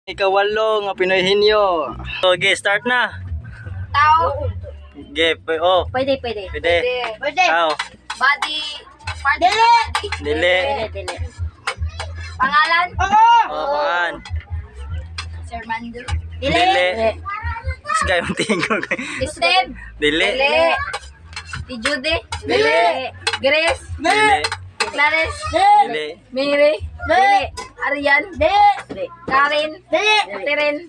Ikawalo nga Pinoy Henyo. Okay, start na. Tao. Okay, oh. Pwede. Pwede. Tao. Body. Part dili. Dili. Pangalan? Oh, pangan. Sir Mando. Dili. Sige, yung tingko. Steve. Dili. Ti Judy. Dili. Grace. Dili. Clarice. Dili. Mary. Dili. Arian. Dili. Karen. Dili. Catherine.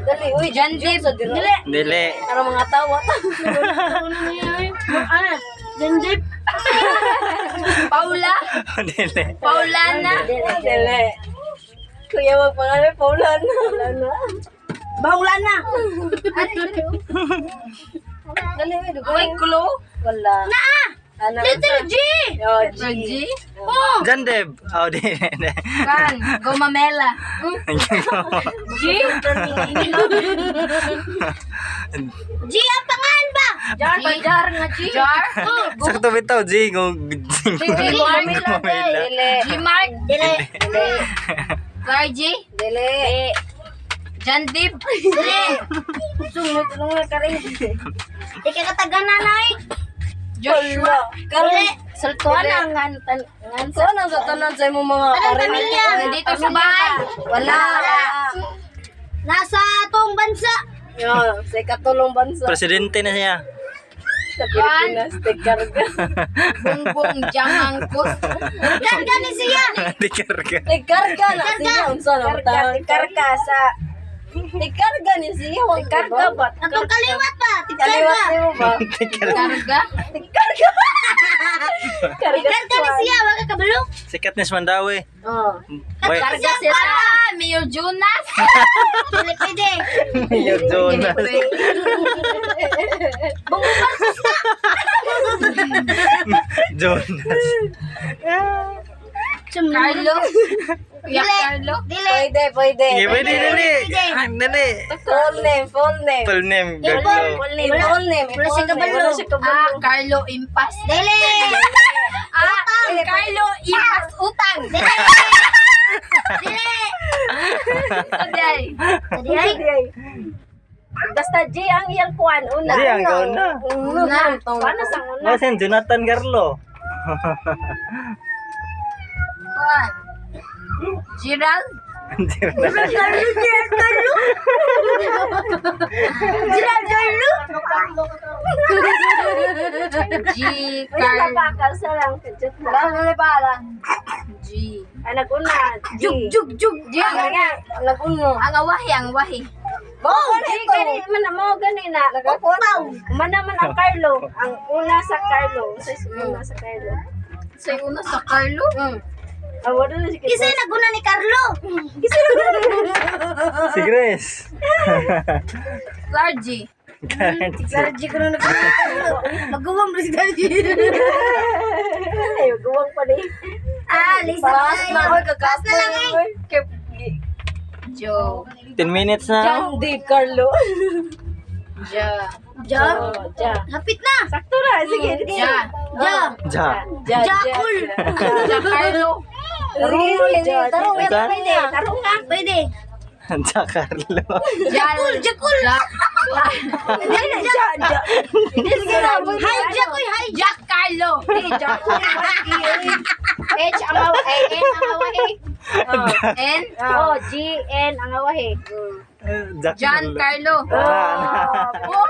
Dali, uy, Janjib. Dili. Dili. Para mga tawa. Ano? Janjib. Paula. Dili. Paulana. Dili. Kuya, magpangalan, Paulana. Paulana. Dali, uy, Chloe. Wala. Letter G. Oh, Letter G. Jandeb. Oh, dili. Kan, Gomamela. G. G ang pangalan ba? Jar ba? Jar nga G. Jar? Sakto bitaw, G. Gomamela. G Mark. Dili. Lar G. Dili. Jandib. Dili. Sunod nga ka rin. Di ka kataganan ay. Joshua. Dili. Saltuan ang ngan. Saan ang satanan sa imong mga karin? Dito sa bahay. Wala. Nasa atong bansa. Yo, sa ikatulong bansa. Presidente na siya. Sa Pilipinas, tigkarga. Bungbong Jamangkos. Karga ni siya. Di karga. Tigkarga na siya. Unsa na tawag? Tigkarga sa... Tigkarga ni siya. Huwag karga ba? Atong kaliwat ba? Kaliwat mo ba? Karga. Tigkarga. Karga ni siya. Wag ka kabalo. Sikat ni Smandawi. Oh. Boy, Karga siya sa Mayor Jonas. Pwede. Mayor Jonas. Jonas. Carlo. Kuya Carlo. Pwede, pwede. Sige, pwede, dali. Ah, dali. Full name, full name. Full name, Garlo. Full name, full name. Wala siya kabalo. Wala siya kabalo. Ah, Carlo Impas. Dili. Carlo Impas Utang. Dili. Dili. Basta G ang iyang kuan una. G ang kuwan na. Una. Kuan na sa una. Oh, sin Jonathan Garlo. Kuan. Gerald. G. Carlo. Kapakal sa lang. Kadyot na. G. Anak una. G. Jug. G. Anak uno. Ang awahi. Oh, gani man mo gani na. Mana man ang Carlo. Ang una sa Carlo. Sa una sa Carlo. Sa una sa Carlo. Wala na si Isa naguna ni Carlo. Si Grace. Largy. G ko na Magawang rin si G. Ay, magawang pa rin. Lisa. Pass na ako. Kakas na lang Joe. 10 minutes na. John D. Carlo. Ja. Ja. Lapit na. Sakto na. Sige. Ja. Ja. Jakul. Ja Carlo. Tarong Ika? pwede. Tarong nga. Pwede. Ja Carlo. Jakul. Hi Jack Carlo. H ang awahe. N. Oh, G, N, ang awahe. Jack John Carlo. Ah. Oh.